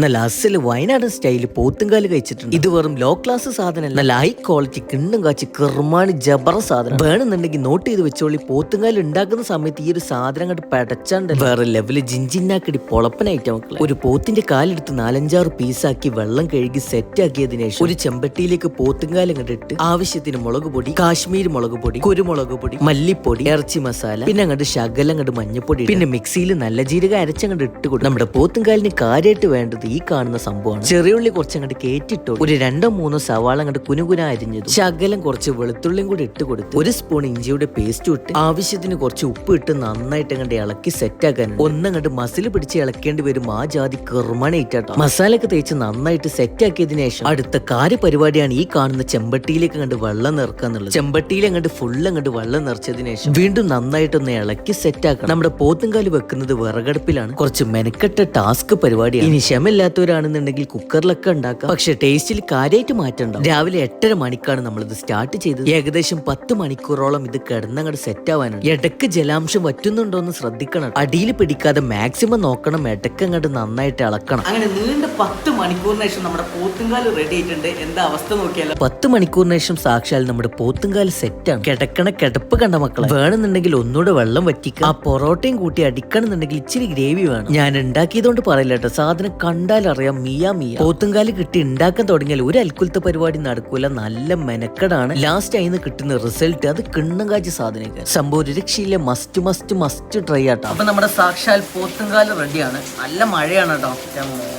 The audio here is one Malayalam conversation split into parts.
നല്ല അസല് വയനാടൻ സ്റ്റൈലിൽ പോത്തുംകാല് കഴിച്ചിട്ടുണ്ട്. ഇത് വെറും ലോ ക്ലാസ് സാധനമല്ല, നല്ല ഹൈ ക്വാളിറ്റി കിണ്ണും കാച്ചി കിർമാണി ജബറ സാധനം. വേണമെന്നുണ്ടെങ്കിൽ നോട്ട് ചെയ്ത് വെച്ചോളി. പോത്തുംകാല് ഉണ്ടാക്കുന്ന സമയത്ത് ഈ ഒരു സാധനം കണ്ട് പടച്ചാണ്ട് വേറെ ലെവല് ജിഞ്ചിന്നാക്കടി പൊളപ്പനായിട്ട് മക്കളെ. ഒരു പോത്തിന്റെ കാലെടുത്ത് 4-5 പീസാക്കി വെള്ളം കഴുകി സെറ്റ് ആക്കിയതിനു ശേഷം ഒരു ചെമ്പട്ടിയിലേക്ക് പോത്തുംകാല് അങ്ങോട്ട് ഇട്ട് ആവശ്യത്തിന് മുളക് പൊടി, കാശ്മീരി മുളക് പൊടി, കുരുമുളക് പൊടി, മല്ലിപ്പൊടി, ഇറച്ചി മസാല, പിന്നെ അങ്ങോട്ട് ശകലം അങ്ങോട്ട് മഞ്ഞപ്പൊടി, പിന്നെ മിക്സിയിൽ നല്ല ജീരക അരച്ചങ്ങോട്ട് ഇട്ട് കൊടുക്കും. നമ്മുടെ പോത്തുംകാലിന് കാര്യമായിട്ട് വേണ്ടത് ഈ കാണുന്ന സംഭവമാണ്. ചെറിയുള്ളി കുറച്ചങ്ങോട്ട് കേറ്റിട്ടു, ഒരു 2-3 സവാള അങ്ങോട്ട് കുനുകുന അരിഞ്ഞതും ശകലം കുറച്ച് വെളുത്തുള്ളിയും കൂടി ഇട്ട് കൊടുത്ത് 1 സ്പൂൺ ഇഞ്ചിയുടെ പേസ്റ്റ് ഇട്ട് ആവശ്യത്തിന് കുറച്ച് ഉപ്പ് ഇട്ട് നന്നായിട്ട് അങ്ങോട്ട് ഇളക്കി സെറ്റ് ആക്കാനുണ്ട്. ഒന്നങ്ങോട്ട് മസിൽ പിടിച്ച് ഇളക്കേണ്ടി വരും. ആ ജാതി കിർമണേറ്റാട്ടോ. മസാലയൊക്കെ തേച്ച് നന്നായിട്ട് സെറ്റ് ആക്കിയതിനു ശേഷം അടുത്ത പരിപാടിയാണ് ഈ കാണുന്ന ചെമ്പട്ടിയിലേക്ക് അങ്ങോട്ട് വെള്ളം നിറക്കാന്നുള്ളത്. ചെമ്പട്ടിയിൽ അങ്ങോട്ട് ഫുള്ള് അങ്ങോട്ട് വെള്ളം നിറച്ചതിന് ശേഷം വീണ്ടും നന്നായിട്ടൊന്ന് ഇളക്കി സെറ്റ് ആക്കണം. നമ്മുടെ പോത്തുംകാല് വെക്കുന്നത് വിറകടുപ്പിലാണ്. കുറച്ച് മെനക്കെട്ട ടാസ്ക് പരിപാടിയാണ്. ഇനി ക്ഷമയില്ലാത്തവരാണെന്നുണ്ടെങ്കിൽ കുക്കറിലൊക്കെ ഉണ്ടാക്കാം. പക്ഷെ ടേസ്റ്റിൽ കാര്യമായിട്ട് മാറ്റം. രാവിലെ 8:30 മണിക്കാണ് നമ്മളിത് സ്റ്റാർട്ട് ചെയ്തത്. ഏകദേശം 10 മണിക്കൂറോളം ഇത് കിടന്നങ്ങോട്ട് സെറ്റ് ആവാനാണ്. ഇടയ്ക്ക് ജലാംശം വറ്റുന്നുണ്ടോ എന്ന് ശ്രദ്ധിക്കണം. അടിയിൽ പിടിക്കാതെ മാക്സിമം നോക്കണം. ഇടയ്ക്ക് അങ്ങോട്ട് നന്നായിട്ട് ഇളക്കണം. അങ്ങനെ നീണ്ട 10 മണിക്കൂറിന് ശേഷം നമ്മുടെ പോത്തുംകാല് റെഡി ആയിട്ടുണ്ട്. എന്താ അവസ്ഥ നോക്കിയാലോ. 10 മണിക്കൂറിന് ശേഷം സാക്ഷാൽ നമ്മുടെ പോത്തുംകാല് സെറ്റാണ്. കിടക്കണ കിടപ്പ് കണ്ട മക്കളെ. വേണമെന്നുണ്ടെങ്കിൽ ഒന്നുകൂടെ വെള്ളം വറ്റിക്കുക. ആ പൊറോട്ടയും കൂട്ടി അടിക്കണമെന്നുണ്ടെങ്കിൽ ഇച്ചിരി ഗ്രേവി വേണം. ഞാൻ ഉണ്ടാക്കിയതുകൊണ്ട് പറയില്ല കേട്ടോ. സാധനം കണ്ടാലറിയാം മിയ. പോത്തുംകാല് കിട്ടി ഉണ്ടാക്കാൻ തുടങ്ങിയാൽ ഒരു അൽക്കുലത്തെ പരിപാടി നടക്കൂല. നല്ല മെനക്കടാണ്. ലാസ്റ്റ് ആയിന്ന് കിട്ടുന്ന റിസൾട്ട് അത് കിണ്ണം കാച്ച സാധനമൊക്കെ സംഭവം ഒരു രക്ഷയില്ല. മസ്റ്റ് ട്രൈ ആട്ടോ. അപ്പൊ നമ്മുടെ സാക്ഷാൽ പോത്തുംകാല് റെഡിയാണ്. നല്ല മഴയാണ് കേട്ടോ.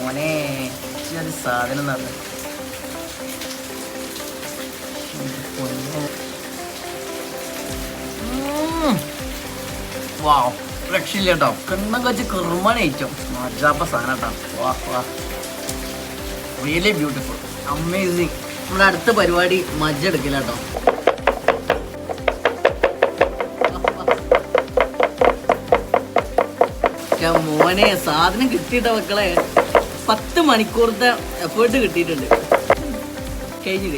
മോനെ സാധനം നടന്നു. വാവ്, രക്ഷയില്ല കേട്ടോ. കിണ്ണം കാച്ച് കിർമാണി ഐറ്റം മജാപ്പ സാധനം കേട്ടോ. Really beautiful, amazing. നമ്മുടെ അടുത്ത പരിപാടി മജ്ജ എടുക്കില്ല കേട്ടോ. മോനെ സാധനം കിട്ടിയിട്ട മക്കളെ. 10 മണിക്കൂറത്തെ എഫേർട്ട് കിട്ടിയിട്ടുണ്ട്. കഴിഞ്ഞു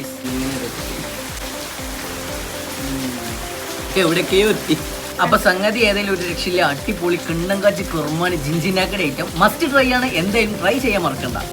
എവിടേക്കെയോ എത്തി. അപ്പൊ സംഗതി ഏതെങ്കിലും ഒരു രക്ഷയില്ല. അടിപൊളി കിണ്ണം കാച്ചി കുർമാനി ജിഞ്ചിനാക്കടെ ഐറ്റം മസ്റ്റ് ട്രൈ ആണ്. എന്തായാലും ട്രൈ ചെയ്യാൻ മറക്കണ്ട.